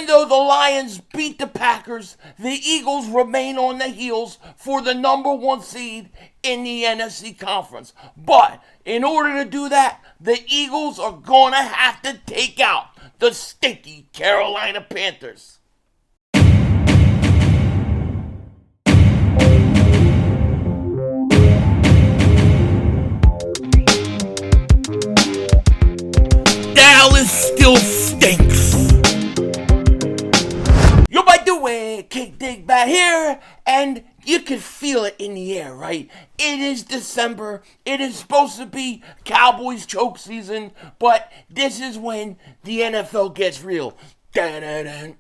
Even though the Lions beat the Packers, the Eagles remain on the heels for the number one seed in the NFC Conference. But in order to do that, the Eagles are going to have to take out the stinky Carolina Panthers. Dallas still stinks. Yo, by the way, Dingbat here, and you can feel it in the air, right? It is December. It is supposed to be Cowboys choke season, but this is when the NFL gets real. Dun-dun-dun,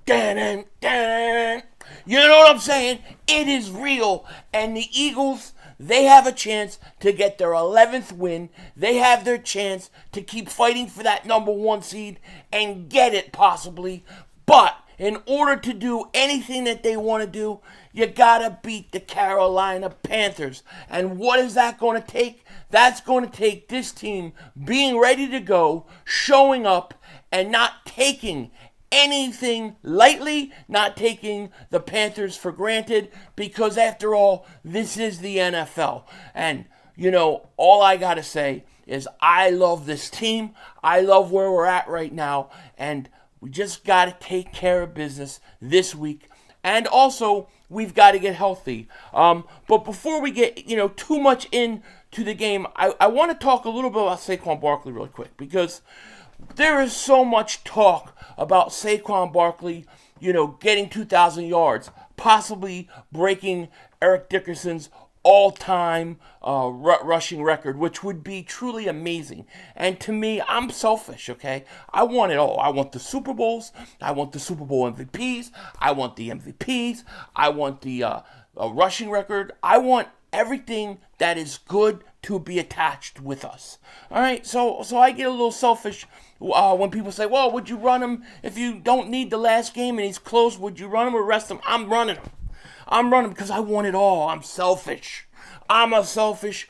dun-dun-dun. You know what I'm saying? It is real, and the Eagles, they have a chance to get their 11th win. They have their chance to keep fighting for that number one seed and get it possibly. But in order to do anything that they want to do, you gotta beat the Carolina Panthers. And what is that going to take? That's going to take this team being ready to go, showing up, and not taking anything lightly, not taking the Panthers for granted, because after all, this is the NFL. And, you know, all I gotta say is I love this team. I love where we're at right now, and we just gotta take care of business this week. And also, we've got to get healthy. But before we get, too much into the game, I want to talk a little bit about Saquon Barkley really quick, because there is so much talk about Saquon Barkley, getting 2,000 yards, possibly breaking Eric Dickerson's all-time rushing record, which would be truly amazing. And to me, I'm selfish, okay? I want it all. I want the Super Bowls. I want the Super Bowl MVPs. I want the MVPs. I want the rushing record. I want everything that is good to be attached with us. All right, so I get a little selfish when people say, well, would you run him if you don't need the last game and he's close? Would you run him or rest him? I'm running him. I'm running because I want it all. I'm selfish. I'm a selfish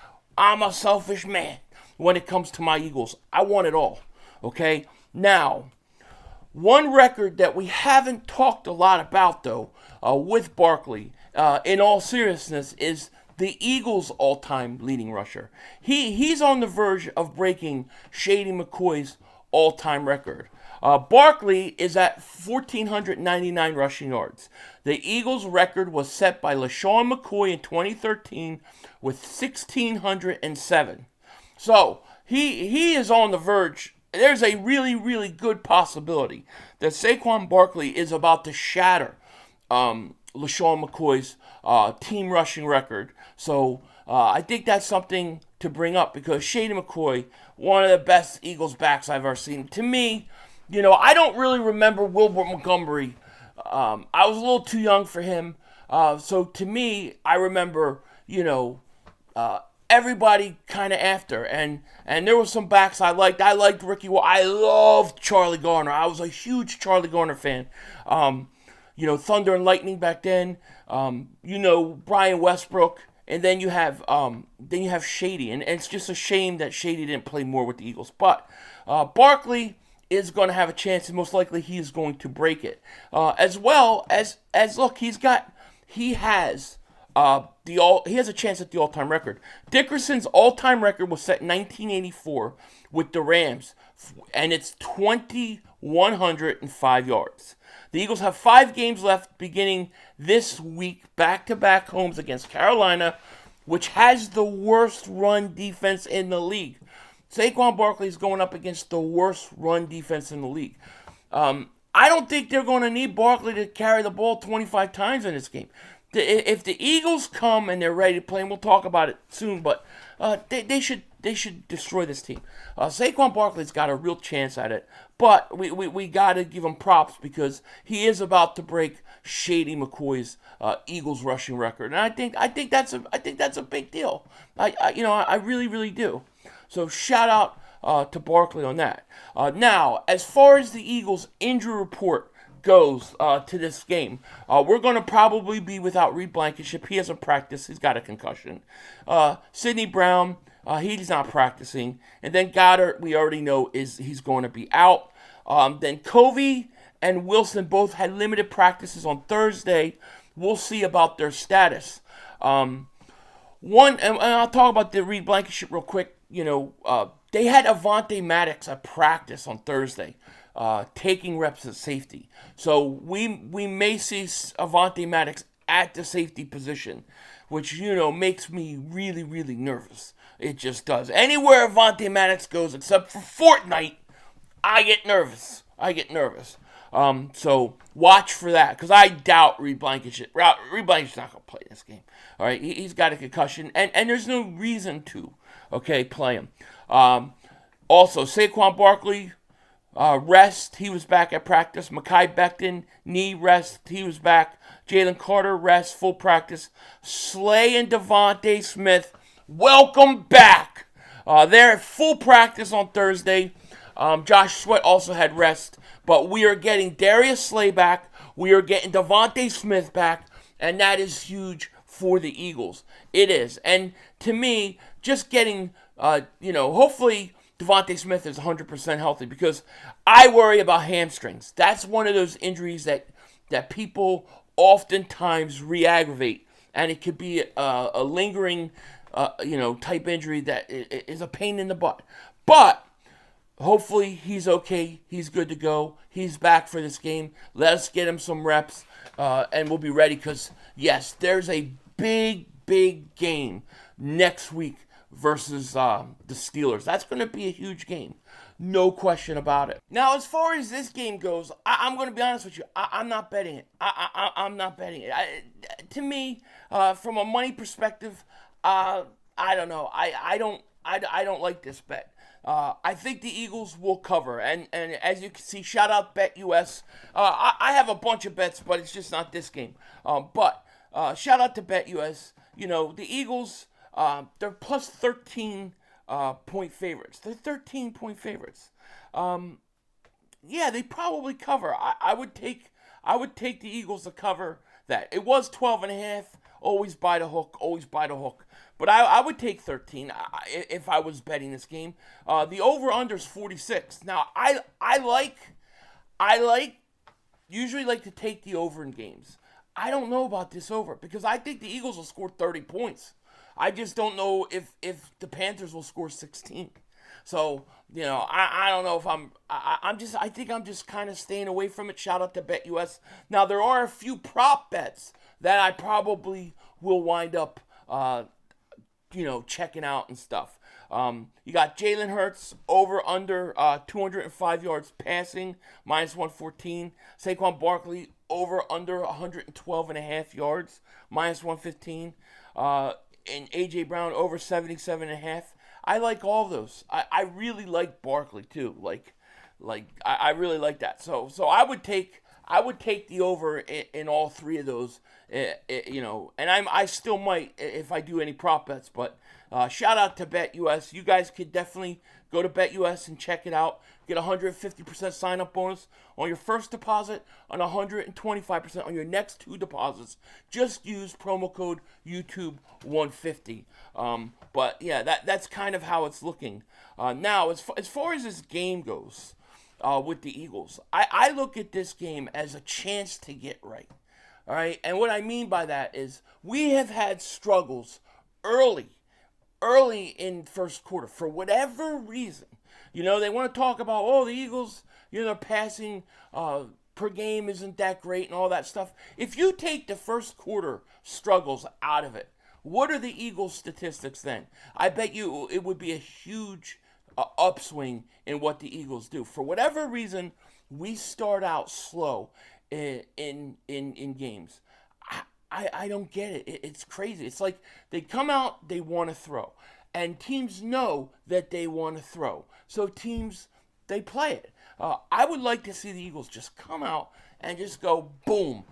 man when it comes to my Eagles. I want it all, okay? Now, one record that we haven't talked a lot about, though, with Barkley, in all seriousness, is the Eagles' all-time leading rusher. He's on the verge of breaking Shady McCoy's all-time record. Barkley is at 1,499 rushing yards. The Eagles' record was set by LaShawn McCoy in 2013 with 1,607. So, he is on the verge. There's a really, really good possibility that Saquon Barkley is about to shatter LaShawn McCoy's team rushing record. So, I think that's something to bring up, because Shady McCoy, one of the best Eagles backs I've ever seen. To me, I don't really remember Wilbert Montgomery. I was a little too young for him. So to me, I remember, everybody kind of after. And there were some backs I liked. I liked Ricky. I loved Charlie Garner. I was a huge Charlie Garner fan. Thunder and Lightning back then. Brian Westbrook. And then you have Shady. And it's just a shame that Shady didn't play more with the Eagles. But Barkley is going to have a chance, and most likely he is going to break it. As well as look, he has a chance at the all-time record. Dickerson's all-time record was set in 1984 with the Rams, and it's 2,105 yards. The Eagles have 5 games left beginning this week, back-to-back homes against Carolina, which has the worst run defense in the league. Saquon Barkley is going up against the worst run defense in the league. I don't think they're going to need Barkley to carry the ball 25 times in this game. If the Eagles come and they're ready to play, and we'll talk about it soon, but they should destroy this team. Saquon Barkley's got a real chance at it, but we got to give him props, because he is about to break Shady McCoy's Eagles rushing record, and I think that's a big deal. I really, really do. So shout out to Barkley on that. Now, as far as the Eagles' injury report goes to this game, we're going to probably be without Reed Blankenship. He hasn't practiced. He's got a concussion. Sidney Brown, he's not practicing. And then Goddard, we already know he's going to be out. Then Covey and Wilson both had limited practices on Thursday. We'll see about their status. And I'll talk about the Reed Blankenship real quick. They had Avonte Maddox at practice on Thursday, taking reps at safety. So we may see Avonte Maddox at the safety position, which, makes me really, really nervous. It just does. Anywhere Avonte Maddox goes, except for Fortnite, I get nervous. So watch for that, because I doubt Reed Blankenship. Reed Blankenship's not going to play this game. All right, he's got a concussion, and there's no reason to, play him. Also, Saquon Barkley, rest. He was back at practice. Mekhi Becton, knee rest. He was back. Jalen Carter, rest, full practice. Slay and Devontae Smith, welcome back. They're at full practice on Thursday. Josh Sweat also had rest. But we are getting Darius Slay back. We are getting Devontae Smith back. And that is huge for the Eagles. It is. And to me, just getting, hopefully Devontae Smith is 100% healthy, because I worry about hamstrings. That's one of those injuries that people oftentimes re-aggravate. And it could be a lingering, type injury that is a pain in the butt. But hopefully he's okay. He's good to go. He's back for this game. Let us get him some reps, and we'll be ready, because, yes, there's a big, big game next week versus the Steelers. That's going to be a huge game. No question about it. Now, as far as this game goes, I'm going to be honest with you. I'm not betting it. I'm not betting it. To me, from a money perspective, I don't know. I don't like this bet. I think the Eagles will cover, and as you can see, shout out BetUS. I have a bunch of bets, but it's just not this game. But shout out to BetUS. The Eagles, they're plus 13 point favorites. They're 13-point favorites. Yeah, they probably cover. I would take the Eagles to cover that. It was 12.5. Always buy the hook. But I would take 13 if I was betting this game. The over/under is 46. Now, I usually like to take the over in games. I don't know about this over, because I think the Eagles will score 30 points. I just don't know if the Panthers will score 16. So, I don't know if I think I'm just kind of staying away from it. Shout out to BetUS. Now, there are a few prop bets that I probably will wind up, checking out and stuff. You got Jalen Hurts over under 205 yards passing, minus 114. Saquon Barkley over under 112.5 yards, minus 115. And A.J. Brown over 77.5. I like all of those. I really like Barkley too. I really like that. So I would take the over in all three of those. And I still might if I do any prop bets. But shout out to BetUS. You guys could definitely go to BetUS and check it out. Get 150% sign up bonus on your first deposit and 125% on your next two deposits. Just use promo code YouTube150. But yeah, that's kind of how it's looking. Now, as far as this game goes with the Eagles, I look at this game as a chance to get right. All right, and what I mean by that is we have had struggles early in first quarter for whatever reason. They want to talk about, the Eagles, their passing per game isn't that great and all that stuff. If you take the first quarter struggles out of it, what are the Eagles' statistics then? I bet you it would be a huge upswing in what the Eagles do. For whatever reason, we start out slow in games. I don't get it. It's crazy. It's like they come out, they want to throw. And teams know that they want to throw. So teams, they play it. I would like to see the Eagles just come out and just go boom.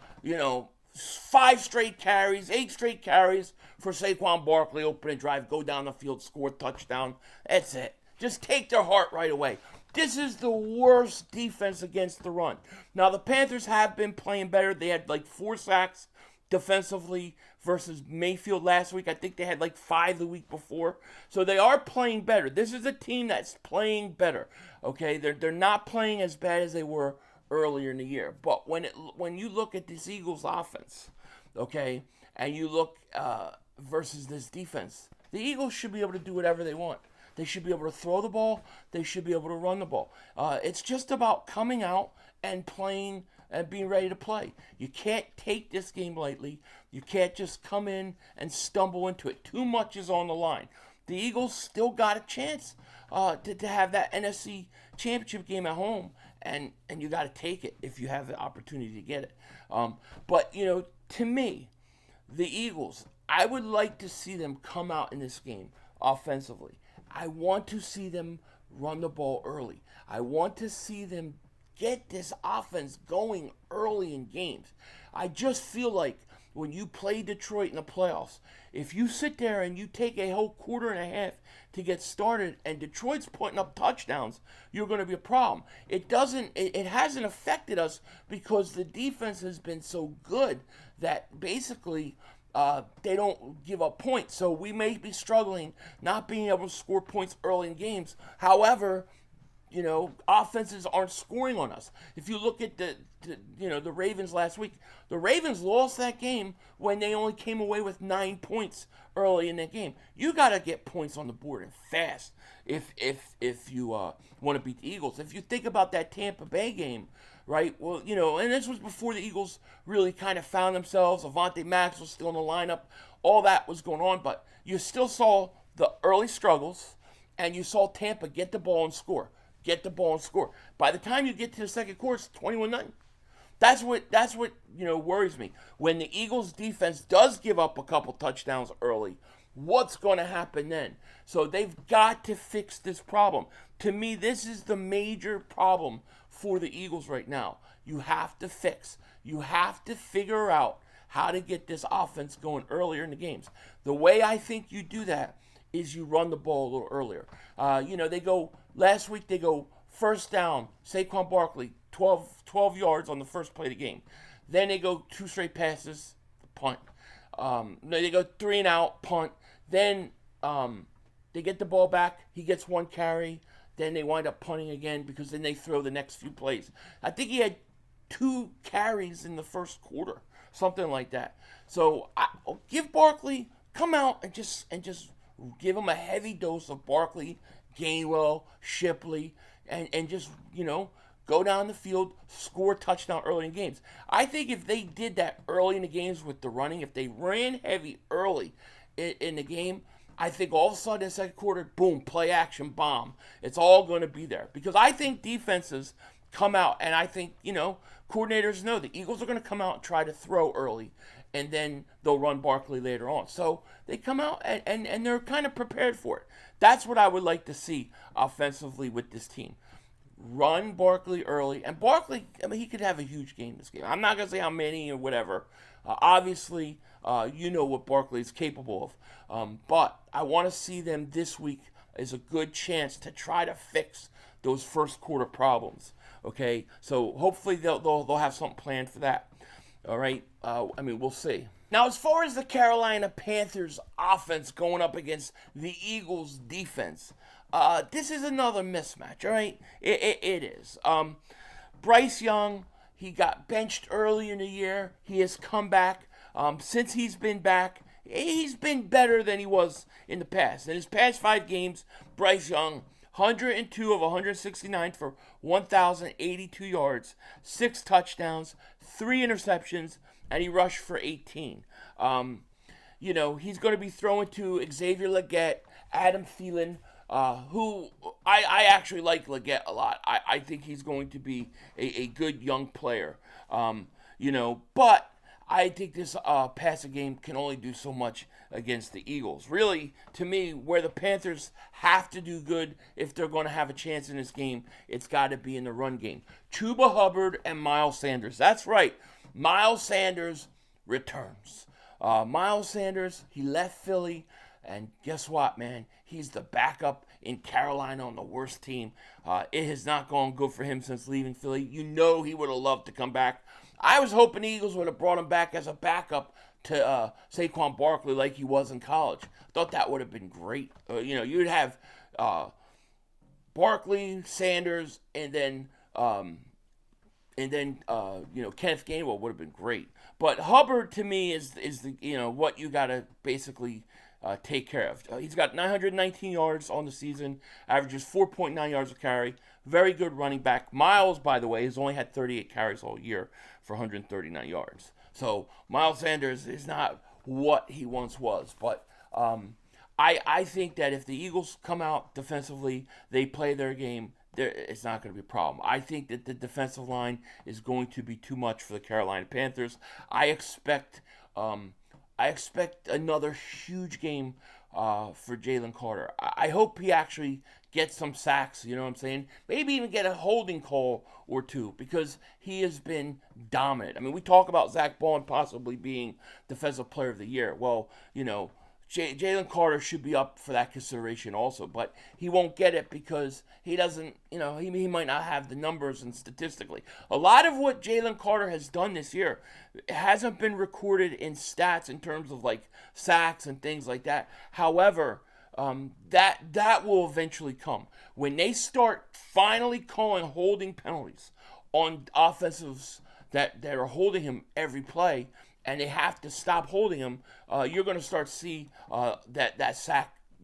5 straight carries, 8 straight carries for Saquon Barkley, open a drive, go down the field, score a touchdown. That's it. Just take their heart right away. This is the worst defense against the run. Now, the Panthers have been playing better. They had 4 sacks defensively versus Mayfield last week. I think they had 5 the week before. So they are playing better. This is a team that's playing better. Okay, they're not playing as bad as they were earlier in the year. But when you look at this Eagles offense, okay, and you look versus this defense, the Eagles should be able to do whatever they want. They should be able to throw the ball. They should be able to run the ball. It's just about coming out and playing and being ready to play. You can't take this game lightly. You can't just come in and stumble into it. Too much is on the line. The Eagles still got a chance to have that NFC Championship game at home, and you got to take it if you have the opportunity to get it. But, to me, the Eagles, I would like to see them come out in this game offensively. I want to see them run the ball early. I want to see them get this offense going early in games. I just feel like when you play Detroit in the playoffs, if you sit there and you take a whole quarter and a half to get started and Detroit's putting up touchdowns, you're going to be a problem. It hasn't affected us because the defense has been so good that basically they don't give up points. So we may be struggling not being able to score points early in games. However, offenses aren't scoring on us. If you look at the Ravens last week, the Ravens lost that game when they only came away with 9 points early in that game. You got to get points on the board and fast if you want to beat the Eagles. If you think about that Tampa Bay game, right? Well, and this was before the Eagles really kind of found themselves. Avante Max was still in the lineup. All that was going on, but you still saw the early struggles, and you saw Tampa get the ball and score. By the time you get to the second quarter, it's 21-9. That's what worries me. When the Eagles defense does give up a couple touchdowns early, what's going to happen then? So they've got to fix this problem. To me, this is the major problem for the Eagles right now. You have to fix. You have to figure out how to get this offense going earlier in the games. The way I think you do that is you run the ball a little earlier. Last week they go first down, Saquon Barkley, 12 yards on the first play of the game. Then they go 2 straight passes, punt. They go 3 and out, punt. Then they get the ball back. He gets 1 carry. Then they wind up punting again because then they throw the next few plays. I think he had 2 carries in the first quarter, something like that. So give Barkley, come out and just give him a heavy dose of Barkley, Gainwell, Shipley, and just, go down the field, score a touchdown early in games. I think if they did that early in the games with the running, if they ran heavy early in the game, I think all of a sudden in the second quarter, boom, play action, bomb. It's all going to be there. Because I think defenses come out, and I think, coordinators know the Eagles are going to come out and try to throw early, and then they'll run Barkley later on. So they come out, and they're kind of prepared for it. That's what I would like to see offensively with this team. Run Barkley early, and Barkley, he could have a huge game this game. I'm not going to say how many or whatever. Obviously, what Barkley is capable of. But I want to see them this week as a good chance to try to fix those first quarter problems. Okay, so hopefully they'll have something planned for that. All right, we'll see. Now, as far as the Carolina Panthers offense going up against the Eagles defense, this is another mismatch, all right? It is. Bryce Young, he got benched early in the year. He has come back. Since he's been back, he's been better than he was in the past. In his past 5 games, Bryce Young, 102 of 169 for 1,082 yards, 6 touchdowns, 3 interceptions, and he rushed for 18. He's going to be throwing to Xavier Legette, Adam Thielen, who I actually like Legette a lot. I think he's going to be a good young player. But I think this passing game can only do so much against the Eagles. Really, to me, where the Panthers have to do good if they're going to have a chance in this game, it's got to be in the run game. Chuba Hubbard and Miles Sanders. That's right. Miles Sanders returns. Miles Sanders, he left Philly, and guess what, man? He's the backup in Carolina on the worst team. It has not gone good for him since leaving Philly. He would have loved to come back. I was hoping the Eagles would have brought him back as a backup to Saquon Barkley like he was in college. Thought that would have been great. You'd have Barkley, Sanders, and then And then Kenneth Gainwell would have been great. But Hubbard to me is the what you got to basically take care of. He's got 919 yards on the season, averages 4.9 yards a carry. Very good running back. Miles, by the way, has only had 38 carries all year for 139 yards. So Miles Sanders is not what he once was. But I think that if the Eagles come out defensively, they play their game, it's not going to be a problem. I think that the defensive line is going to be too much for the Carolina Panthers. I expect another huge game for Jalen Carter. I hope he actually gets some sacks, you know what I'm saying? Maybe even get a holding call or two because he has been dominant. I mean, we talk about Zach Bond possibly being Defensive Player of the Year. Well, Jalen Carter should be up for that consideration also, but he won't get it because he doesn't, he might not have the numbers and statistically. A lot of what Jalen Carter has done this year hasn't been recorded in stats in terms of like sacks and things like that. However, that will eventually come. When they start finally calling holding penalties on offensives that are holding him every play, and they have to stop holding him, you're going to start to see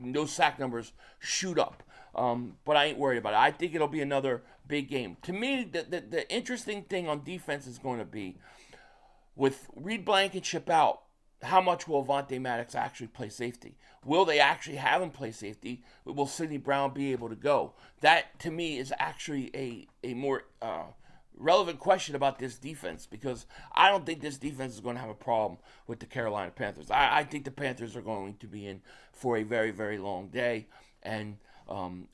those sack numbers shoot up. But I ain't worried about it. I think it'll be another big game. To me, the interesting thing on defense is going to be, with Reed Blankenship out, how much will Avonte Maddox actually play safety? Will they actually have him play safety? Will Sidney Brown be able to go? That, to me, is actually a more relevant question about this defense, because I don't think this defense is going to have a problem with the Carolina Panthers. I think the Panthers are going to be in for a very, very long day, and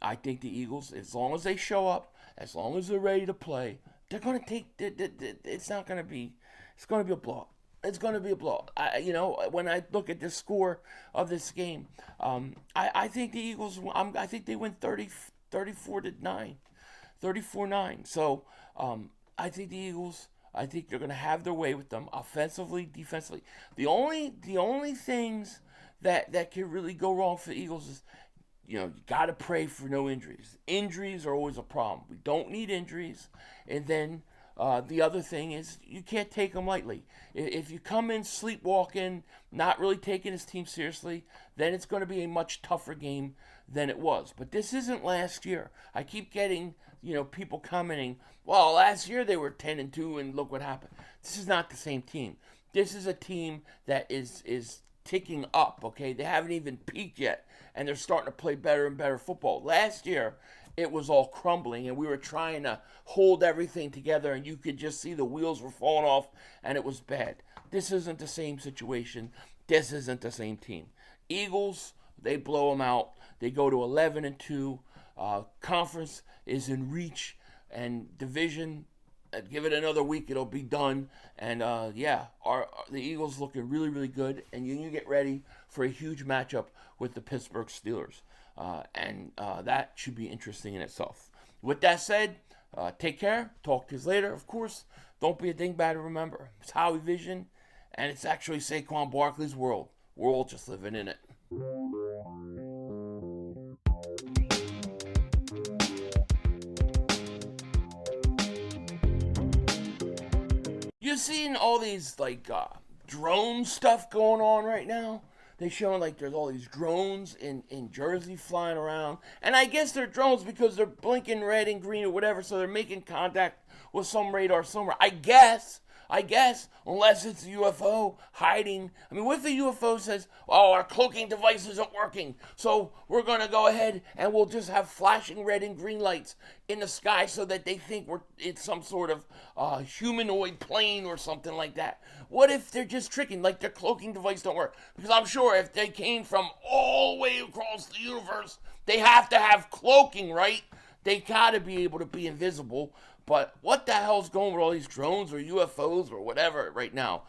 I think the Eagles, as long as they show up, as long as they're ready to play, they're going to take. It's going to be a blowout. It's going to be a blowout. When I look at the score of this game, I think the Eagles. I think they win 34-9. 34-9. So I think the Eagles, I think they're going to have their way with them offensively, defensively. The only things that can really go wrong for the Eagles is, you got to pray for no injuries. Injuries are always a problem. We don't need injuries. And then the other thing is you can't take them lightly. If you come in sleepwalking, not really taking his team seriously, then it's going to be a much tougher game than it was. But this isn't last year. I keep getting people commenting, well, last year they were 10-2 and look what happened. This is not the same team. This is a team that is ticking up, okay? They haven't even peaked yet, and they're starting to play better and better football. Last year, it was all crumbling, and we were trying to hold everything together, and you could just see the wheels were falling off, and it was bad. This isn't the same situation. This isn't the same team. Eagles, they blow them out. They go to 11-2. Conference is in reach, and division, give it another week, it'll be done. And the Eagles looking really, really good, and you get ready for a huge matchup with the Pittsburgh Steelers, and that should be interesting in itself. With that said, take care. Talk to you later. Of course, don't be a dingbat. Remember, it's Howie Vision, and it's actually Saquon Barkley's world. We're all just living in it. You seen all these drone stuff going on right now? They showing there's all these drones in Jersey flying around, and I guess they're drones because they're blinking red and green or whatever, so they're making contact with some radar somewhere. I guess, unless it's a UFO hiding. I mean, what if the UFO says, oh, our cloaking device isn't working, so we're going to go ahead and we'll just have flashing red and green lights in the sky so that they think it's some sort of humanoid plane or something like that. What if they're just tricking, like their cloaking device don't work? Because I'm sure if they came from all the way across the universe, they have to have cloaking, right? They got to be able to be invisible. But what the hell's going with all these drones or UFOs or whatever right now?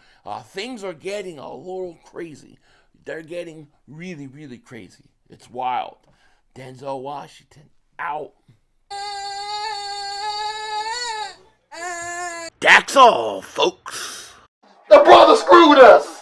Things are getting a little crazy. They're getting really, really crazy. It's wild. Denzel Washington, out. That's all, folks. The brother screwed us.